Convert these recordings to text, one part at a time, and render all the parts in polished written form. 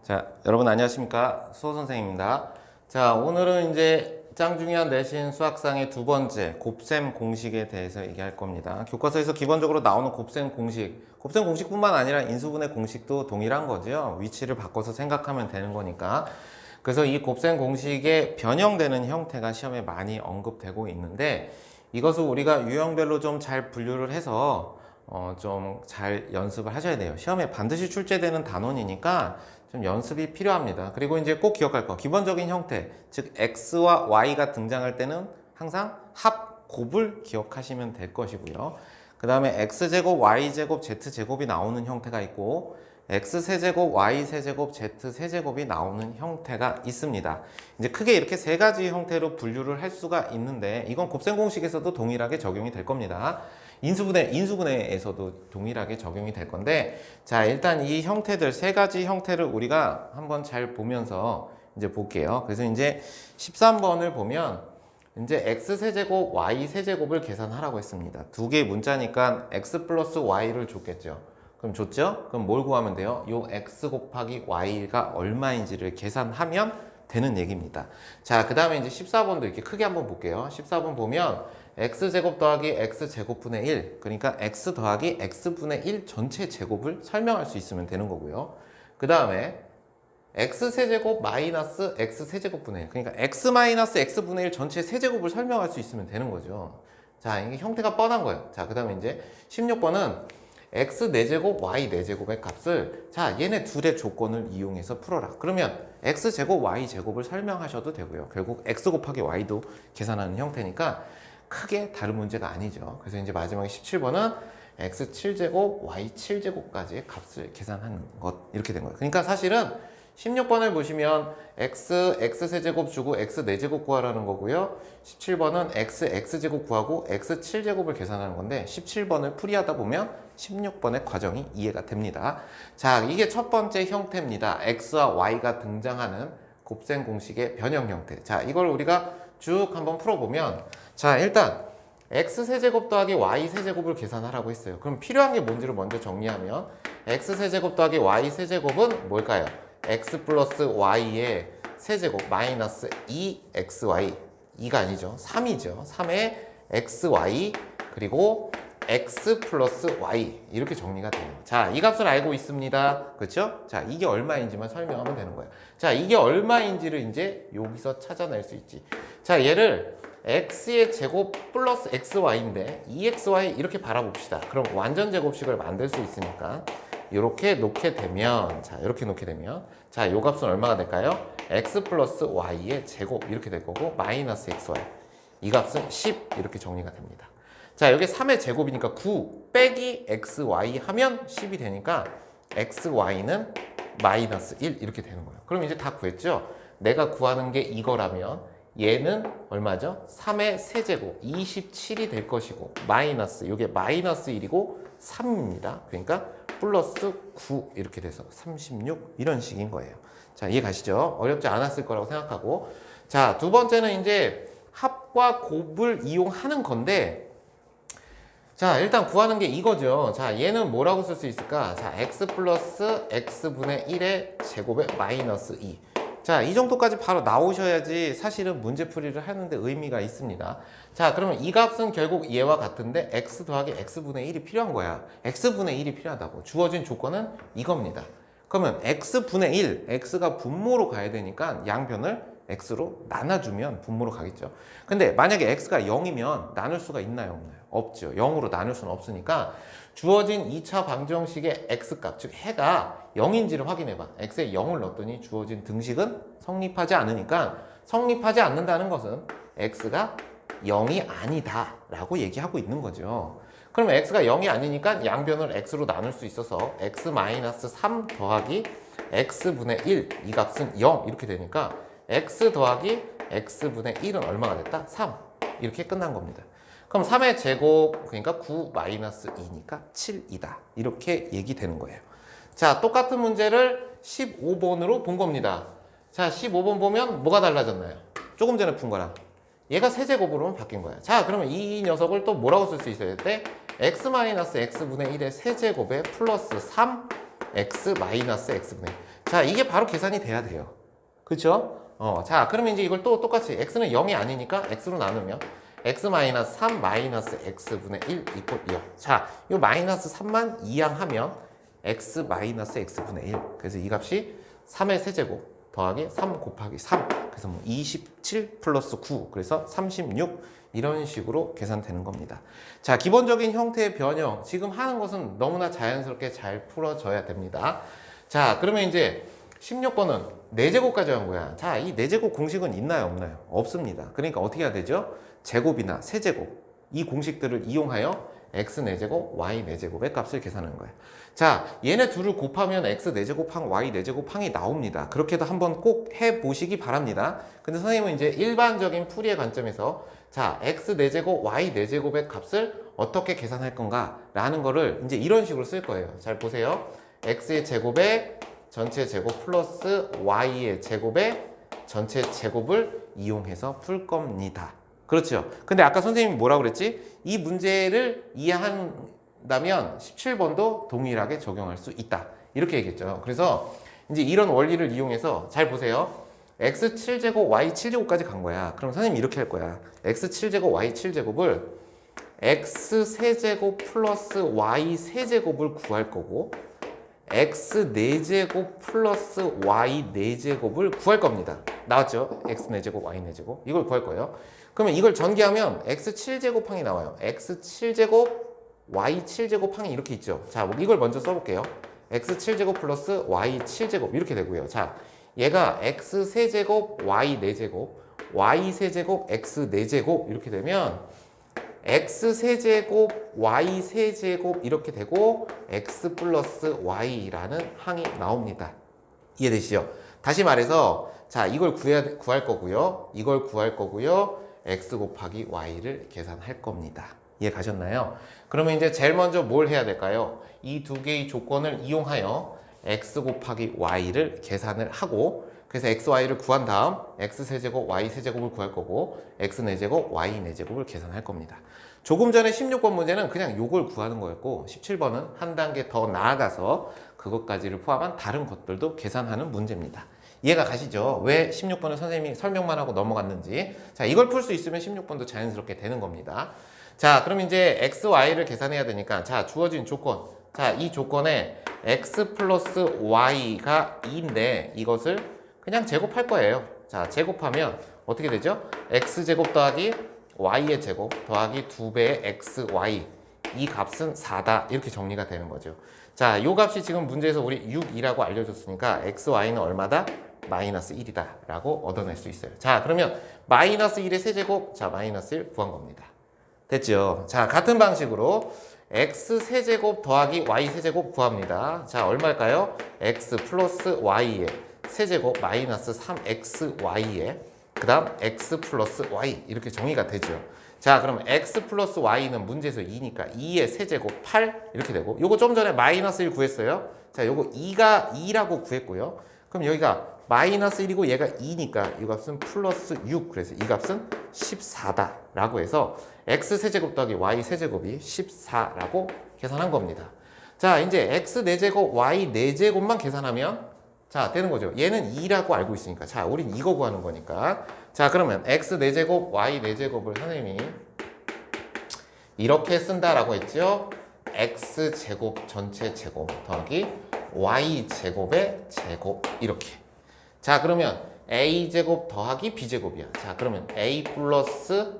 자, 여러분 안녕하십니까? 수호 선생님입니다. 자, 오늘은 이제 짱 중요한 내신 수학상의 두 번째 곱셈 공식에 대해서 얘기할 겁니다. 교과서에서 기본적으로 나오는 곱셈 공식뿐만 아니라 인수분해 공식도 동일한 거죠. 위치를 바꿔서 생각하면 되는 거니까. 그래서 이 곱셈 공식의 변형되는 형태가 시험에 많이 언급되고 있는데 이것을 우리가 유형별로 좀 잘 분류를 해서 좀 잘 연습을 하셔야 돼요. 시험에 반드시 출제되는 단원이니까 좀 연습이 필요합니다. 그리고 이제 꼭 기억할 거, 기본적인 형태, 즉 x와 y가 등장할 때는 항상 합곱을 기억하시면 될 것이고요. 그 다음에 x제곱, y제곱, z제곱이 나오는 형태가 있고 x세제곱, y세제곱, z세제곱이 나오는 형태가 있습니다. 이제 크게 이렇게 세 가지 형태로 분류를 할 수가 있는데 이건 곱셈 공식에서도 동일하게 적용이 될 겁니다. 인수분해에서도 동일하게 적용이 될 건데, 자, 일단 이 형태들, 세 가지 형태를 우리가 한번 잘 보면서 이제 볼게요. 그래서 이제 13번을 보면, 이제 x세제곱, y세제곱을 계산하라고 했습니다. 두 개의 문자니까 x 플러스 y를 줬겠죠. 그럼 줬죠? 그럼 뭘 구하면 돼요? 요 x 곱하기 y가 얼마인지를 계산하면 되는 얘기입니다. 자, 그 다음에 이제 14번도 이렇게 크게 한번 볼게요. 14번 보면 x제곱 더하기 x제곱분의 1, 그러니까 x 더하기 x분의 1 전체 제곱을 설명할 수 있으면 되는 거고요. 그 다음에 x세제곱 마이너스 x세제곱분의 1, 그러니까 x 마이너스 x분의 1 전체 세제곱을 설명할 수 있으면 되는 거죠. 자, 이게 형태가 뻔한 거예요. 자, 그 다음에 이제 16번은 x 4제곱, y 4제곱의 값을, 자, 얘네 둘의 조건을 이용해서 풀어라. 그러면 x제곱, y제곱을 설명하셔도 되고요. 결국 x 곱하기 y도 계산하는 형태니까 크게 다른 문제가 아니죠. 그래서 이제 마지막에 17번은 x 7제곱, y 7제곱까지의 값을 계산하는 것, 이렇게 된 거예요. 그러니까 사실은 16번을 보시면 x세제곱 주고 x 4제곱 구하라는 거고요. 17번은 x제곱 구하고 x 7제곱을 계산하는 건데 17번을 풀이하다 보면 16번의 과정이 이해가 됩니다. 자, 이게 첫 번째 형태입니다. x와 y가 등장하는 곱셈 공식의 변형 형태. 자, 이걸 우리가 쭉 한번 풀어보면, 자, 일단 x세제곱 더하기 y세제곱을 계산하라고 했어요. 그럼 필요한 게 뭔지를 먼저 정리하면 x세제곱 더하기 y세제곱은 뭘까요? x 플러스 y의 세제곱 마이너스 2xy, 2가 아니죠, 3이죠. 3의 xy 그리고 x 플러스 y, 이렇게 정리가 돼요. 자, 이 값을 알고 있습니다. 그렇죠? 자, 이게 얼마인지만 설명하면 되는 거예요. 자, 이게 얼마인지를 이제 여기서 찾아낼 수 있지. 자, 얘를 x의 제곱 플러스 xy인데 2xy 이렇게 바라봅시다. 그럼 완전 제곱식을 만들 수 있으니까 이렇게 놓게 되면, 자, 이렇게 놓게 되면, 자, 요 값은 얼마가 될까요? x 플러스 y의 제곱 이렇게 될 거고 마이너스 xy, 이 값은 10 이렇게 정리가 됩니다. 자, 여기 3의 제곱이니까 9 빼기 xy 하면 10이 되니까 xy는 마이너스 1 이렇게 되는 거예요. 그럼 이제 다 구했죠? 내가 구하는 게 이거라면 얘는 얼마죠? 3의 세제곱 27이 될 것이고 마이너스, 이게 마이너스 1이고 3입니다. 그러니까 플러스 9 이렇게 돼서 36 이런 식인 거예요. 자, 이해 가시죠? 어렵지 않았을 거라고 생각하고, 자, 두 번째는 이제 합과 곱을 이용하는 건데, 자, 일단 구하는 게 이거죠. 자, 얘는 뭐라고 쓸 수 있을까? 자, x 플러스 x분의 1의 제곱에 마이너스 2. 자, 이 정도까지 바로 나오셔야지 사실은 문제풀이를 하는데 의미가 있습니다. 자, 그러면 이 값은 결국 얘와 같은데 x 더하기 x분의 1이 필요한 거야. x분의 1이 필요하다고. 주어진 조건은 이겁니다. 그러면 x분의 1, x가 분모로 가야 되니까 양변을 x로 나눠주면 분모로 가겠죠. 근데 만약에 x가 0이면 나눌 수가 있나요? 없나요? 없죠. 0으로 나눌 수는 없으니까 주어진 2차 방정식의 x값, 즉 해가 0인지를 확인해봐. x에 0을 넣었더니 주어진 등식은 성립하지 않으니까, 성립하지 않는다는 것은 x가 0이 아니다 라고 얘기하고 있는 거죠. 그럼 x가 0이 아니니까 양변을 x로 나눌 수 있어서 x-3 더하기 x분의 1, 이 값은 0 이렇게 되니까 x 더하기 x분의 1은 얼마가 됐다? 3. 이렇게 끝난 겁니다. 그럼 3의 제곱, 그러니까 9 마이너스 2니까 7이다. 이렇게 얘기되는 거예요. 자, 똑같은 문제를 15번으로 본 겁니다. 자, 15번 보면 뭐가 달라졌나요? 조금 전에 푼 거랑 얘가 세제곱으로 바뀐 거야. 자, 그러면 이 녀석을 또 뭐라고 쓸 수 있어야 돼? x 마이너스 x분의 1의 세제곱에 플러스 3 x 마이너스 x분의 1. 자, 이게 바로 계산이 돼야 돼요. 그쵸? 자, 그러면 이제 이걸 또 똑같이 x는 0이 아니니까 x로 나누면 x-3 마이너스 x분의 1 이퀄 2요. 자, 이 마이너스 3만 이항하면 x 마이너스 x분의 1. 그래서 이 값이 3의 세제곱 더하기 3 곱하기 3. 그래서 뭐 27 플러스 9. 그래서 36. 이런 식으로 계산되는 겁니다. 자, 기본적인 형태의 변형. 지금 하는 것은 너무나 자연스럽게 잘 풀어져야 됩니다. 자, 그러면 이제 16번은 4제곱까지 한 거야. 자, 이 4제곱 공식은 있나요, 없나요? 없습니다. 그러니까 어떻게 해야 되죠? 제곱이나 세제곱 이 공식들을 이용하여 x 4제곱, y 4제곱의 값을 계산하는 거예요. 자, 얘네 둘을 곱하면 x 4제곱항, y 4제곱항이 나옵니다. 그렇게도 한번 꼭 해보시기 바랍니다. 근데 선생님은 이제 일반적인 풀이의 관점에서 자, x 4제곱, y 4제곱의 값을 어떻게 계산할 건가 라는 거를 이제 이런 식으로 쓸 거예요. 잘 보세요. x의 제곱에 전체 제곱 플러스 y의 제곱에 전체 제곱을 이용해서 풀 겁니다. 그렇죠. 근데 아까 선생님이 뭐라고 그랬지? 이 문제를 이해한다면 17번도 동일하게 적용할 수 있다. 이렇게 얘기했죠. 그래서 이제 이런 원리를 이용해서 잘 보세요. x 7제곱, y 7제곱까지 간 거야. 그럼 선생님이 이렇게 할 거야. x 7제곱, y 7제곱을 x 세제곱 플러스 y 세제곱을 구할 거고 x 4제곱 플러스 y 4제곱을 구할 겁니다. 나왔죠? x 4제곱, y 4제곱. 이걸 구할 거예요. 그러면 이걸 전개하면 x 7제곱항이 나와요. x 7제곱, y 7제곱항이 이렇게 있죠. 자, 이걸 먼저 써볼게요. x 7제곱 플러스 y 7제곱 이렇게 되고요. 자, 얘가 x 세제곱, y 4제곱, y 세제곱, x 4제곱 이렇게 되면 x 세제곱, y 세제곱 이렇게 되고 x 플러스 y라는 항이 나옵니다. 이해되시죠? 다시 말해서 자, 이걸 구할 거고요. 이걸 구할 거고요. x 곱하기 y를 계산할 겁니다. 이해 가셨나요? 그러면 이제 제일 먼저 뭘 해야 될까요? 이 두 개의 조건을 이용하여 x 곱하기 y를 계산을 하고 그래서 x, y를 구한 다음 x 세제곱, y 세제곱을 구할 거고 x 4제곱, y 4제곱을 계산할 겁니다. 조금 전에 16번 문제는 그냥 요걸 구하는 거였고 17번은 한 단계 더 나아가서 그것까지를 포함한 다른 것들도 계산하는 문제입니다. 이해가 가시죠? 왜 16번은 선생님이 설명만 하고 넘어갔는지. 자, 이걸 풀 수 있으면 16번도 자연스럽게 되는 겁니다. 자, 그럼 이제 x, y를 계산해야 되니까 자, 주어진 조건. 자, 이 조건에 x 플러스 y가 2인데 이것을 그냥 제곱할 거예요. 자, 제곱하면 어떻게 되죠? x제곱 더하기 y의 제곱 더하기 2배의 xy 이 값은 4다 이렇게 정리가 되는 거죠. 자, 요 값이 지금 문제에서 우리 6이라고 알려줬으니까 xy는 얼마다? 마이너스 1이다 라고 얻어낼 수 있어요. 자, 그러면 마이너스 1의 세제곱, 자, 마이너스 1 구한 겁니다. 됐죠? 자, 같은 방식으로 x 세제곱 더하기 y 세제곱 구합니다. 자, 얼마일까요? x 플러스 y의 세제곱 마이너스 3xy의 그 다음 x 플러스 y 이렇게 정의가 되죠. 자, 그럼 x 플러스 y는 문제에서 2니까 2의 세제곱 8 이렇게 되고 요거 좀 전에 마이너스 1 구했어요. 자, 요거 2가 2라고 구했고요. 그럼 여기가 마이너스 1이고 얘가 2니까 이 값은 플러스 6 그래서 이 값은 14다 라고 해서 x 세제곱 더하기 y 세제곱이 14라고 계산한 겁니다. 자, 이제 x 4제곱 y 4제곱만 계산하면 자, 되는 거죠. 얘는 2라고 알고 있으니까. 자, 우린 이거 구하는 거니까. 자, 그러면 x 4제곱, y 4제곱을 선생님이 이렇게 쓴다라고 했죠. x 제곱 전체 제곱 더하기 y 제곱의 제곱 이렇게. 자, 그러면 a 제곱 더하기 b 제곱이야. 자, 그러면 a 플러스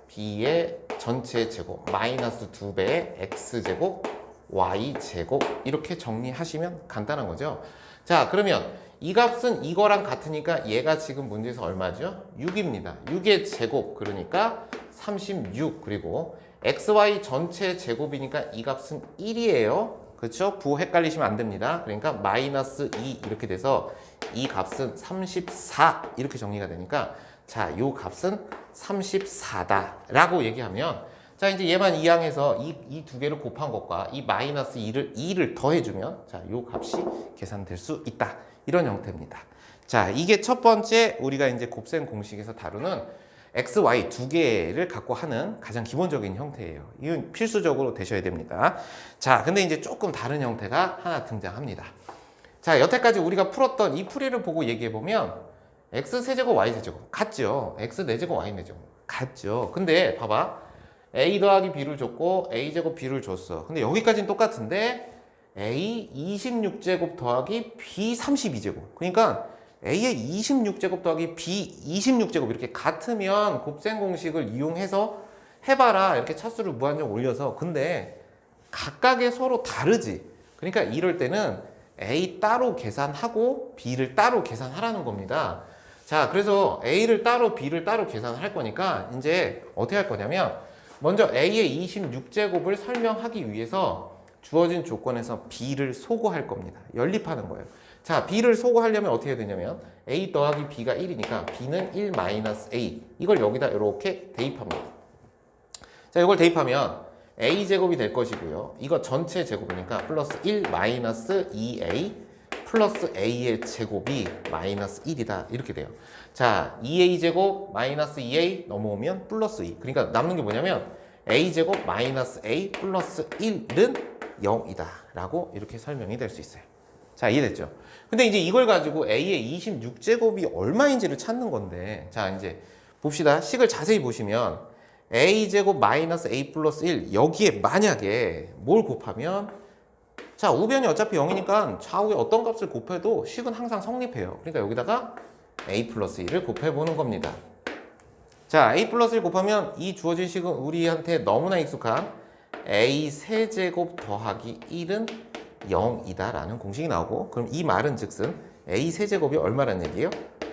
b의 전체 제곱 마이너스 2배의 x 제곱 y 제곱 이렇게 정리하시면 간단한 거죠. 자, 그러면 이 값은 이거랑 같으니까 얘가 지금 문제에서 얼마죠? 6입니다. 6의 제곱 그러니까 36 그리고 xy 전체 제곱이니까 이 값은 1이에요. 그렇죠? 부호 헷갈리시면 안 됩니다. 그러니까 마이너스 2 이렇게 돼서 이 값은 34 이렇게 정리가 되니까 자, 요 값은 34다 라고 얘기하면 자, 이제 얘만 이항해서 이 두 개를 곱한 것과 이 마이너스 2를 더해주면 자, 요 값이 계산될 수 있다. 이런 형태입니다. 자, 이게 첫 번째 우리가 이제 곱셈 공식에서 다루는 x, y 두 개를 갖고 하는 가장 기본적인 형태예요. 이건 필수적으로 되셔야 됩니다. 자, 근데 이제 조금 다른 형태가 하나 등장합니다. 자, 여태까지 우리가 풀었던 이 풀이를 보고 얘기해보면 x세제곱 y세제곱 같죠? x 4제곱 y 4제곱 같죠? 근데 봐봐. a 더하기 b를 줬고 a제곱 b를 줬어. 근데 여기까지는 똑같은데 a 26제곱 더하기 b 32제곱. 그러니까 a의 26제곱 더하기 b 26제곱 이렇게 같으면 곱셈 공식을 이용해서 해봐라. 이렇게 차수를 무한정 올려서. 근데 각각의 서로 다르지. 그러니까 이럴 때는 a 따로 계산하고 b를 따로 계산하라는 겁니다. 자, 그래서 a를 따로 b를 따로 계산할 거니까 이제 어떻게 할 거냐면 먼저 a의 26제곱을 설명하기 위해서 주어진 조건에서 b를 소거할 겁니다. 연립하는 거예요. 자, b를 소거하려면 어떻게 해야 되냐면 a 더하기 b가 1이니까 b는 1 마이너스 a 이걸 여기다 이렇게 대입합니다. 자, 이걸 대입하면 a제곱이 될 것이고요. 이거 전체 제곱이니까 플러스 1 마이너스 2a 플러스 a의 제곱이 마이너스 1이다. 이렇게 돼요. 자, 2a제곱 마이너스 2a 넘어오면 플러스 2. 그러니까 남는 게 뭐냐면 a제곱 마이너스 a 플러스 1은 0이다. 라고 이렇게 설명이 될 수 있어요. 자, 이해됐죠? 근데 이제 이걸 가지고 a의 26제곱이 얼마인지를 찾는 건데, 자, 이제 봅시다. 식을 자세히 보시면 a제곱 마이너스 a 플러스 1 여기에 만약에 뭘 곱하면 자, 우변이 어차피 0이니까 좌우에 어떤 값을 곱해도 식은 항상 성립해요. 그러니까 여기다가 a 플러스 1을 곱해보는 겁니다. 자, a 플러스 1 곱하면 이 주어진 식은 우리한테 너무나 익숙한 a 세제곱 더하기 1은 0이다 라는 공식이 나오고, 그럼 이 말은 즉슨 a 세제곱이 얼마라는 얘기예요?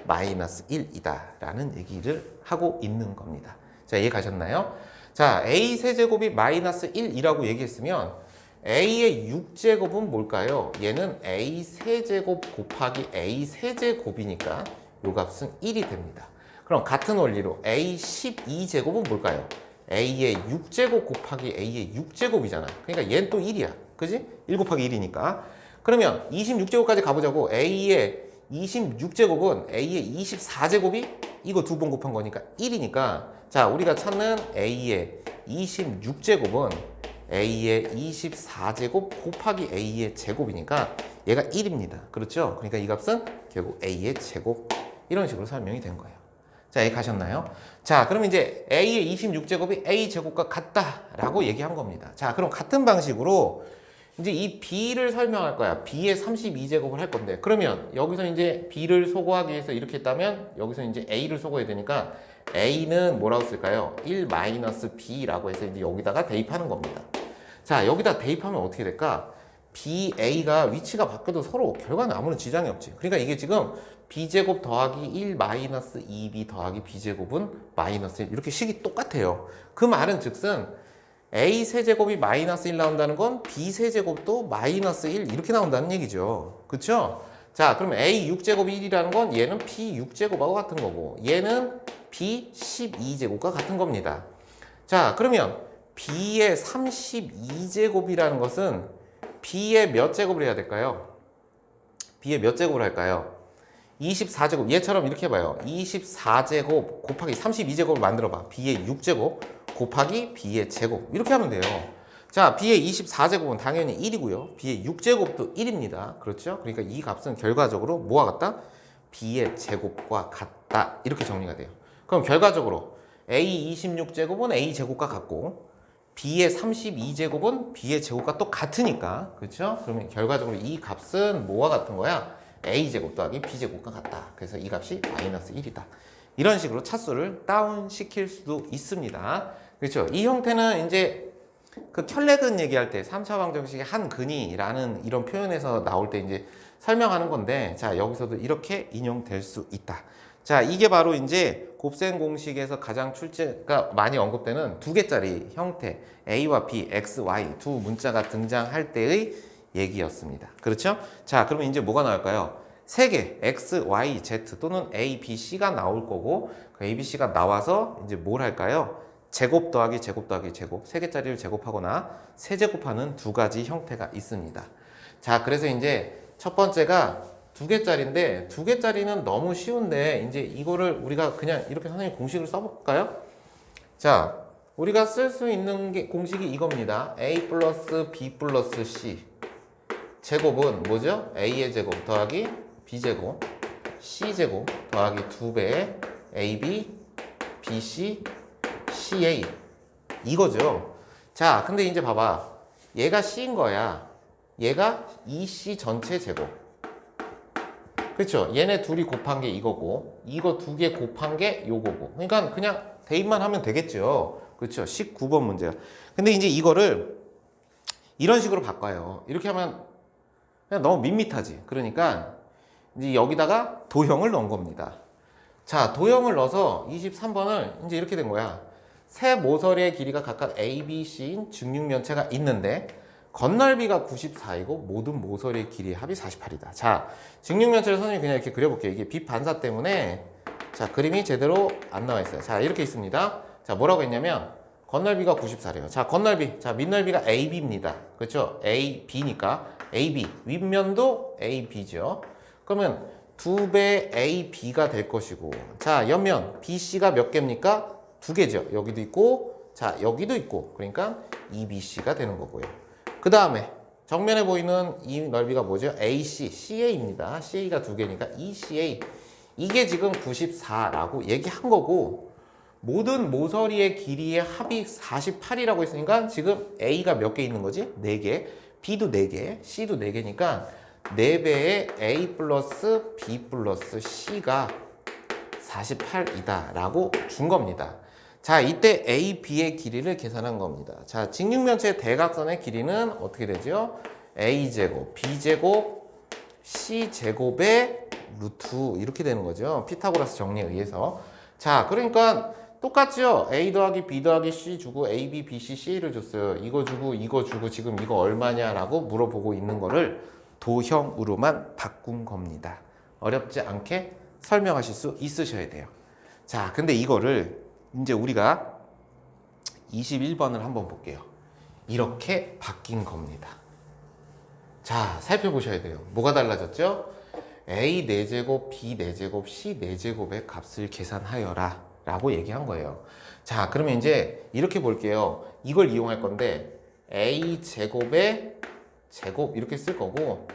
마이너스 1이다 라는 얘기를 하고 있는 겁니다. 자, 이해 가셨나요? 자, a 세제곱이 마이너스 1이라고 얘기했으면 a의 6제곱은 뭘까요? 얘는 a 세제곱 곱하기 a 세제곱이니까 요 값은 1이 됩니다. 그럼 같은 원리로 a 12제곱은 뭘까요? a의 6제곱 곱하기 a의 6제곱이잖아. 그러니까 얘는 또 1이야. 그지? 1 곱하기 1이니까. 그러면 26제곱까지 가보자고. a의 26제곱은 a의 24제곱이 이거 두 번 곱한 거니까 1이니까, 자, 우리가 찾는 a의 26제곱은 a의 24제곱 곱하기 a의 제곱이니까 얘가 1입니다. 그렇죠? 그러니까 이 값은 결국 a의 제곱, 이런 식으로 설명이 된 거예요. 자, 여기 가셨나요? 자, 그럼 이제 a의 26제곱이 a 제곱과 같다라고 얘기한 겁니다. 자, 그럼 같은 방식으로 이제 이 b를 설명할 거야. b의 32제곱을 할 건데, 그러면 여기서 이제 b를 소거하기 위해서 이렇게 했다면 여기서 이제 a를 소거해야 되니까 a는 뭐라고 쓸까요? 1 마이너스 b라고 해서 이제 여기다가 대입하는 겁니다. 자, 여기다 대입하면 어떻게 될까? b, a가 위치가 바뀌어도 서로 결과는 아무런 지장이 없지. 그러니까 이게 지금 b제곱 더하기 1 마이너스 2b 더하기 b제곱은 마이너스 1 이렇게 식이 똑같아요. 그 말은 즉슨 a 세제곱이 마이너스 1 나온다는 건 b 세제곱도 마이너스 1 이렇게 나온다는 얘기죠. 그쵸? 자, 그럼 a 6제곱이 1이라는 건 얘는 b 6제곱하고 같은 거고 얘는 b 12제곱과 같은 겁니다. 자, 그러면 b의 32제곱이라는 것은 b의 몇 제곱을 해야 될까요? b의 몇 제곱을 할까요? 24제곱. 얘처럼 이렇게 해봐요. 24제곱 곱하기 32제곱을 만들어봐. b의 6제곱 곱하기 b의 제곱. 이렇게 하면 돼요. 자, b의 24제곱은 당연히 1이고요. b의 6제곱도 1입니다. 그렇죠? 그러니까 이 값은 결과적으로 뭐와 같다? b의 제곱과 같다. 이렇게 정리가 돼요. 그럼 결과적으로 a 26제곱은 a 제곱과 같고 b의 32제곱은 b의 제곱과 또 같으니까, 그렇죠? 그러면 결과적으로 이 값은 뭐와 같은 거야? a제곱 더하기 b제곱과 같다. 그래서 이 값이 마이너스 1이다. 이런 식으로 차수를 다운시킬 수도 있습니다. 그렇죠? 이 형태는 이제 그 켤레근 얘기할 때 3차 방정식의 한 근이라는 이런 표현에서 나올 때 이제 설명하는 건데, 자, 여기서도 이렇게 인용될 수 있다. 자, 이게 바로 이제 곱셈 공식에서 가장 출제가 많이 언급되는 두 개짜리 형태 a와 b, x, y 두 문자가 등장할 때의 얘기였습니다. 그렇죠? 자, 그러면 이제 뭐가 나올까요? 세 개 x, y, z 또는 a, b, c가 나올 거고, 그 a, b, c가 나와서 이제 뭘 할까요? 제곱 더하기 제곱 더하기 제곱, 세 개짜리를 제곱하거나 세제곱하는 두 가지 형태가 있습니다. 자, 그래서 이제 첫 번째가 두 개짜리인데, 두 개짜리는 너무 쉬운데 이제 이거를 우리가 그냥 이렇게 선생님 공식을 써볼까요? 자, 우리가 쓸 수 있는 게 공식이 이겁니다. a 플러스 b 플러스 c 제곱은 뭐죠? A의 제곱 더하기 B제곱 C제곱 더하기 2배의 AB, BC, CA 이거죠. 자, 근데 이제 봐봐. 얘가 C인 거야. 얘가 EC 전체 제곱. 그렇죠? 얘네 둘이 곱한 게 이거고 이거 두 개 곱한 게 요거고. 그러니까 그냥 대입만 하면 되겠죠. 그렇죠? 19번 문제야. 근데 이제 이거를 이런 식으로 바꿔요. 이렇게 하면 그냥 너무 밋밋하지. 그러니까 이제 여기다가 도형을 넣은 겁니다. 자, 도형을 넣어서 23번을 이제 이렇게 된 거야. 세 모서리의 길이가 각각 A, B, C인 직육면체가 있는데 건널비가 94이고 모든 모서리의 길이의 합이 48이다. 자, 직육면체를 선생님이 그냥 이렇게 그려볼게요. 이게 빛 반사 때문에 자, 그림이 제대로 안 나와 있어요. 자, 이렇게 있습니다. 자, 뭐라고 했냐면 건널비가 94래요. 자, 건널비. 자, 밑넓이가 AB입니다. 그렇죠? AB니까 AB. 윗면도 AB죠. 그러면 2배 AB가 될 것이고 자, 옆면 BC가 몇 개입니까? 2개죠. 여기도 있고 자, 여기도 있고 그러니까 EBC가 되는 거고요. 그 다음에 정면에 보이는 이 넓이가 뭐죠? AC, CA입니다. CA가 2개니까 ECA. 이게 지금 94라고 얘기한 거고 모든 모서리의 길이의 합이 48이라고 했으니까 지금 A가 몇 개 있는 거지? 4개. B도 4개, C도 4개니까 4배의 A 플러스 B 플러스 C가 48이다 라고 준 겁니다. 자, 이때 A, B의 길이를 계산한 겁니다. 자, 직육면체의 대각선의 길이는 어떻게 되죠? A제곱, B제곱, C제곱의 루트 이렇게 되는 거죠. 피타고라스 정리에 의해서. 자, 그러니까 똑같죠? A 더하기 B 더하기 C 주고 A, B, B, C, C를 줬어요. 이거 주고 지금 이거 얼마냐라고 물어보고 있는 거를 도형으로만 바꾼 겁니다. 어렵지 않게 설명하실 수 있으셔야 돼요. 자, 근데 이거를 이제 우리가 21번을 한번 볼게요. 이렇게 바뀐 겁니다. 자, 살펴보셔야 돼요. 뭐가 달라졌죠? A 4제곱, B 4제곱, C 4제곱의 값을 계산하여라 라고 얘기한 거예요. 자, 그러면 이제 이렇게 볼게요. 이걸 이용할 건데 A 제곱의 제곱 이렇게 쓸 거고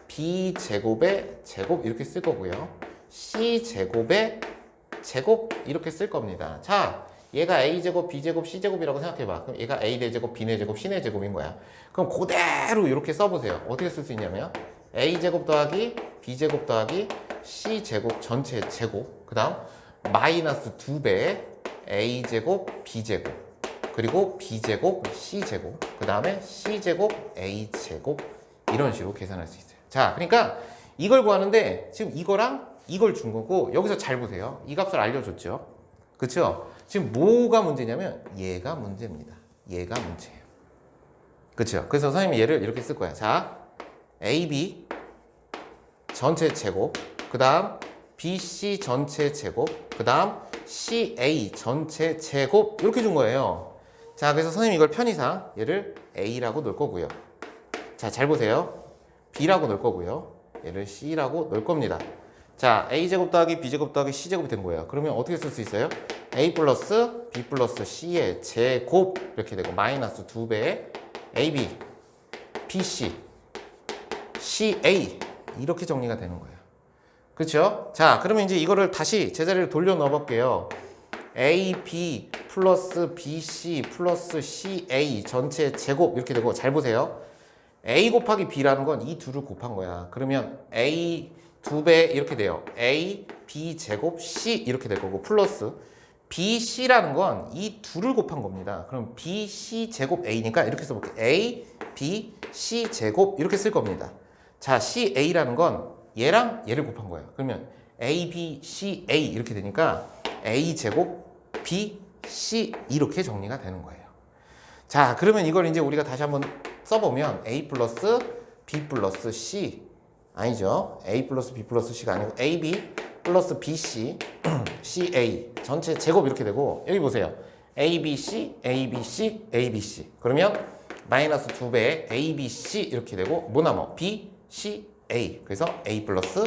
B 제곱의 제곱 이렇게 쓸 거고요. C 제곱의 제곱 이렇게 쓸 겁니다. 자, 얘가 A제곱, B제곱, C제곱이라고 생각해봐. 그럼 얘가 A 4제곱, B 4제곱, C 4제곱인 거야. 그럼 그대로 이렇게 써보세요. 어떻게 쓸 수 있냐면 A제곱 더하기 B제곱 더하기 C제곱 전체 제곱 그 다음 마이너스 2배의 A제곱, B제곱 그리고 B제곱, C제곱 그 다음에 C제곱, A제곱 이런 식으로 계산할 수 있어요. 자, 그러니까 이걸 구하는데 지금 이거랑 이걸 준 거고 여기서 잘 보세요. 이 값을 알려줬죠. 그렇죠? 지금 뭐가 문제냐면 얘가 문제입니다. 얘가 문제예요. 그렇죠? 그래서 선생님이 얘를 이렇게 쓸 거야. 자, AB 전체 제곱 그 다음 BC 전체 제곱 그 다음 CA 전체 제곱 이렇게 준 거예요. 자, 그래서 선생님이 이걸 편의상 얘를 A라고 넣을 거고요. 자, 잘 보세요. B라고 넣을 거고요. 얘를 C라고 넣을 겁니다. 자, A제곱 더하기 B제곱 더하기 C제곱이 된 거예요. 그러면 어떻게 쓸 수 있어요? A 플러스 B 플러스 C의 제곱 이렇게 되고 마이너스 2배의 AB, BC, CA 이렇게 정리가 되는 거예요. 그렇죠? 자, 그러면 이제 이거를 다시 제자리를 돌려 넣어 볼게요. AB 플러스 BC 플러스 CA 전체 제곱 이렇게 되고 잘 보세요. A 곱하기 B라는 건 이 둘을 곱한 거야. 그러면 A 2배 이렇게 돼요. A, B 제곱, C 이렇게 될 거고 플러스 BC라는 건 이 둘을 곱한 겁니다. 그럼 B, C 제곱 A니까 이렇게 써볼게요. A, B, C 제곱 이렇게 쓸 겁니다. 자, CA라는 건 얘랑 얘를 곱한 거예요. 그러면 A, B, C, A 이렇게 되니까 A 제곱, B, C 이렇게 정리가 되는 거예요. 자, 그러면 이걸 이제 우리가 다시 한번 써보면 A 플러스 B 플러스 C 아니죠. A 플러스 B 플러스 C가 아니고 AB 플러스 BC CA 전체 제곱 이렇게 되고 여기 보세요. ABC, ABC, ABC 그러면 마이너스 2배의 ABC 이렇게 되고 뭐 남아? B, C, A 그래서 A 플러스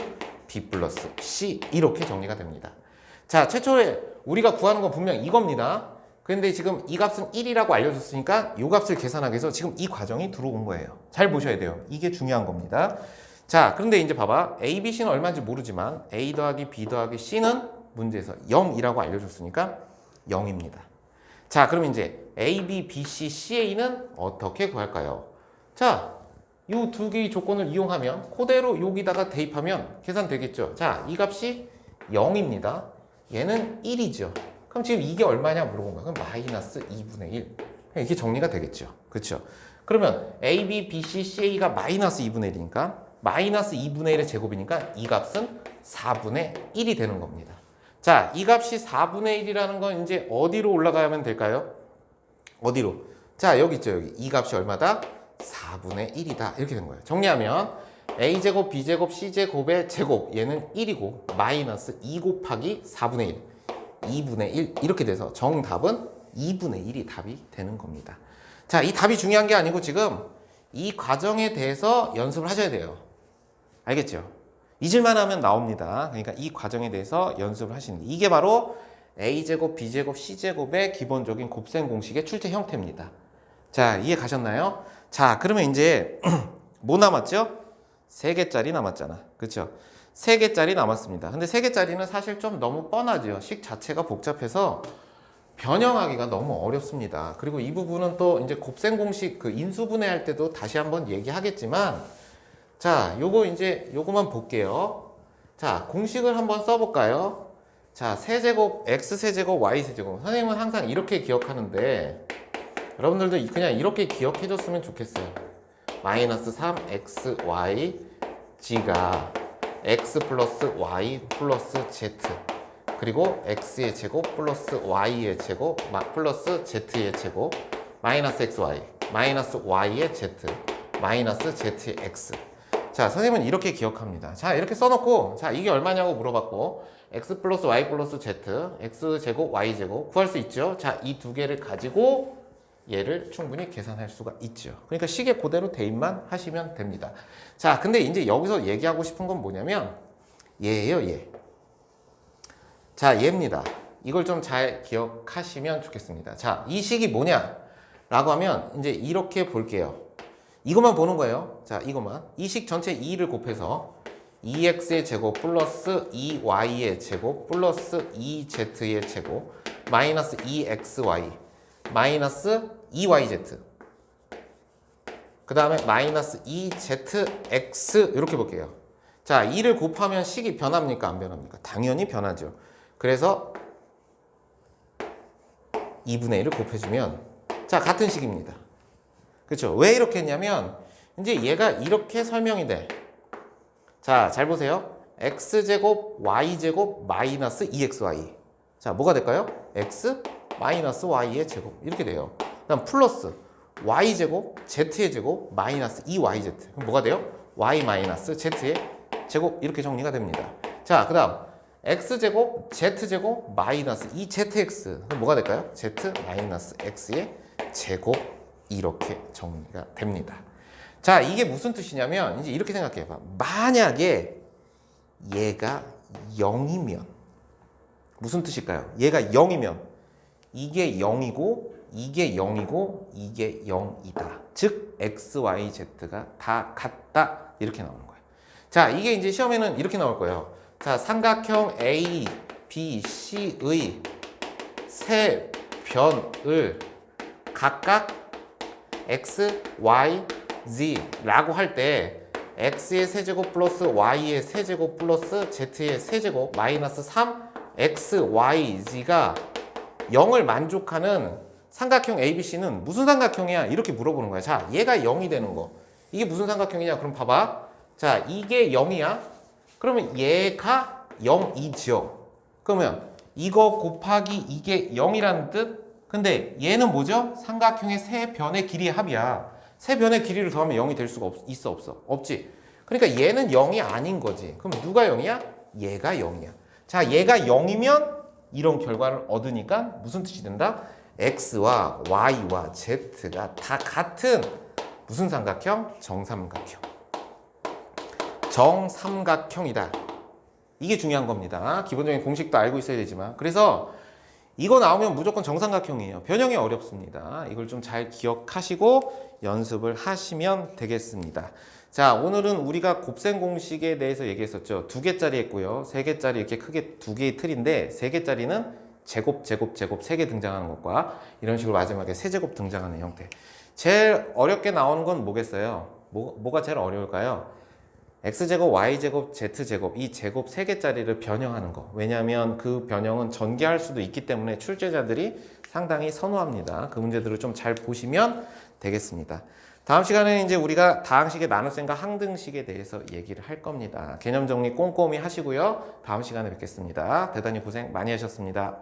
B 플러스 C 이렇게 정리가 됩니다. 자, 최초에 우리가 구하는 건 분명 이겁니다. 근데 지금 이 값은 1이라고 알려줬으니까 이 값을 계산하기 위해서 지금 이 과정이 들어온 거예요. 잘 보셔야 돼요. 이게 중요한 겁니다. 자, 그런데 이제 봐봐. A, B, C는 얼마인지 모르지만 A 더하기 B 더하기 C는 문제에서 0이라고 알려줬으니까 0입니다. 자, 그럼 이제 A, B, B, C, CA는 어떻게 구할까요? 자, 이 두 개의 조건을 이용하면 그대로 여기다가 대입하면 계산되겠죠. 자, 이 값이 0입니다. 얘는 1이죠. 그럼 지금 이게 얼마냐 물어본 거야. 그럼 마이너스 2분의 1. 이게 정리가 되겠죠. 그렇죠? 그러면 A, B, B, C, CA가 마이너스 2분의 1이니까 마이너스 2분의 1의 제곱이니까 이 값은 4분의 1이 되는 겁니다. 자, 이 값이 4분의 1이라는 건 이제 어디로 올라가면 될까요? 어디로? 자, 여기 있죠. 여기. 이 값이 얼마다? 4분의 1이다. 이렇게 된 거예요. 정리하면 A제곱, B제곱, C제곱의 제곱 얘는 1이고 마이너스 2 곱하기 4분의 1 2분의 1 이렇게 돼서 정답은 2분의 1이 답이 되는 겁니다. 자, 이 답이 중요한 게 아니고 지금 이 과정에 대해서 연습을 하셔야 돼요. 알겠죠? 잊을만 하면 나옵니다. 그러니까 이 과정에 대해서 연습을 하시는 게 이게 바로 A제곱, B제곱, C제곱의 기본적인 곱셈 공식의 출제 형태입니다. 자, 이해 가셨나요? 자, 그러면 이제 뭐 남았죠? 3개짜리 남았잖아. 그렇죠? 3개짜리 남았습니다. 근데 3개짜리는 사실 좀 너무 뻔하죠. 식 자체가 복잡해서 변형하기가 너무 어렵습니다. 그리고 이 부분은 또 이제 곱셈 공식 그 인수분해 할 때도 다시 한번 얘기하겠지만 자, 요거만 볼게요. 자, 공식을 한번 써볼까요? 자, 세제곱, x 세제곱, y 세제곱. 선생님은 항상 이렇게 기억하는데 여러분들도 그냥 이렇게 기억해줬으면 좋겠어요. 마이너스 3xy g가 x 플러스 y 플러스 z 그리고 x의 제곱 플러스 y의 제곱 플러스 z의 제곱 마이너스 xy 마이너스 y의 z 마이너스 z의 x. 자, 선생님은 이렇게 기억합니다. 자, 이렇게 써놓고 자, 이게 얼마냐고 물어봤고 x 플러스 y 플러스 z x 제곱 y 제곱 구할 수 있죠. 자, 이 두 개를 가지고 얘를 충분히 계산할 수가 있죠. 그러니까 식에 그대로 대입만 하시면 됩니다. 자, 근데 이제 여기서 얘기하고 싶은 건 뭐냐면 얘예요, 얘. 자, 얘입니다. 이걸 좀 잘 기억하시면 좋겠습니다. 자, 이 식이 뭐냐? 라고 하면 이제 이렇게 볼게요. 이것만 보는 거예요. 자, 이것만. 이 식 전체 2를 곱해서 2x의 제곱 플러스 2y의 제곱 플러스 2z의 제곱 마이너스 2xy 마이너스 2yz 그 다음에 마이너스 2zx 이렇게 볼게요. 자, 2를 곱하면 식이 변합니까? 안 변합니까? 당연히 변하죠. 그래서 2분의 1을 곱해주면 자, 같은 식입니다. 그렇죠? 왜 이렇게 했냐면 이제 얘가 이렇게 설명이 돼. 자, 잘 보세요. x제곱 y제곱 마이너스 2xy. 자, 뭐가 될까요? x 마이너스 y의 제곱 이렇게 돼요. 그다음 플러스 y제곱 z의 제곱 마이너스 2yz. 그럼 뭐가 돼요? y 마이너스 z의 제곱 이렇게 정리가 됩니다. 자, 그다음 x제곱 z제곱 마이너스 2zx. 그럼 뭐가 될까요? z 마이너스 x의 제곱 이렇게 정리가 됩니다. 자, 이게 무슨 뜻이냐면 이제 이렇게 생각해 봐. 만약에 얘가 0이면 무슨 뜻일까요? 얘가 0이면 이게 0이고 이게 0이고 이게 0이다. 즉 x, y, z가 다 같다. 이렇게 나오는 거예요. 자, 이게 이제 시험에는 이렇게 나올 거예요. 자, 삼각형 A, B, C의 세 변을 각각 x, y, z라고 할 때 x의 세제곱 플러스 y의 세제곱 플러스 z의 세제곱 마이너스 3x, y, z가 0을 만족하는 삼각형 ABC는 무슨 삼각형이야? 이렇게 물어보는 거야. 자, 얘가 0이 되는 거. 이게 무슨 삼각형이냐? 그럼 봐봐. 자, 이게 0이야? 그러면 얘가 0이죠. 그러면 이거 곱하기 이게 0이라는 뜻? 근데 얘는 뭐죠? 삼각형의 세 변의 길이의 합이야. 세 변의 길이를 더하면 0이 될 수가 있어, 없어? 없지. 그러니까 얘는 0이 아닌 거지. 그럼 누가 0이야? 얘가 0이야. 자, 얘가 0이면 이런 결과를 얻으니까 무슨 뜻이 된다? x와 y와 z가 다 같은 무슨 삼각형? 정삼각형. 정삼각형이다. 이게 중요한 겁니다. 기본적인 공식도 알고 있어야 되지만. 그래서 이거 나오면 무조건 정삼각형이에요. 변형이 어렵습니다. 이걸 좀 잘 기억하시고 연습을 하시면 되겠습니다. 자, 오늘은 우리가 곱셈 공식에 대해서 얘기했었죠. 2개짜리 했고요. 3개짜리 이렇게 크게 2개의 틀인데 3개짜리는 제곱, 제곱, 제곱 3개 등장하는 것과 이런 식으로 마지막에 세제곱 등장하는 형태. 제일 어렵게 나오는 건 뭐겠어요? 뭐가 제일 어려울까요? x제곱, y제곱, z제곱 이 제곱 3개짜리를 변형하는 거. 왜냐하면 그 변형은 전개할 수도 있기 때문에 출제자들이 상당히 선호합니다. 그 문제들을 좀 잘 보시면 되겠습니다. 다음 시간에는 이제 우리가 다항식의 나눗셈과 항등식에 대해서 얘기를 할 겁니다. 개념 정리 꼼꼼히 하시고요. 다음 시간에 뵙겠습니다. 대단히 고생 많이 하셨습니다.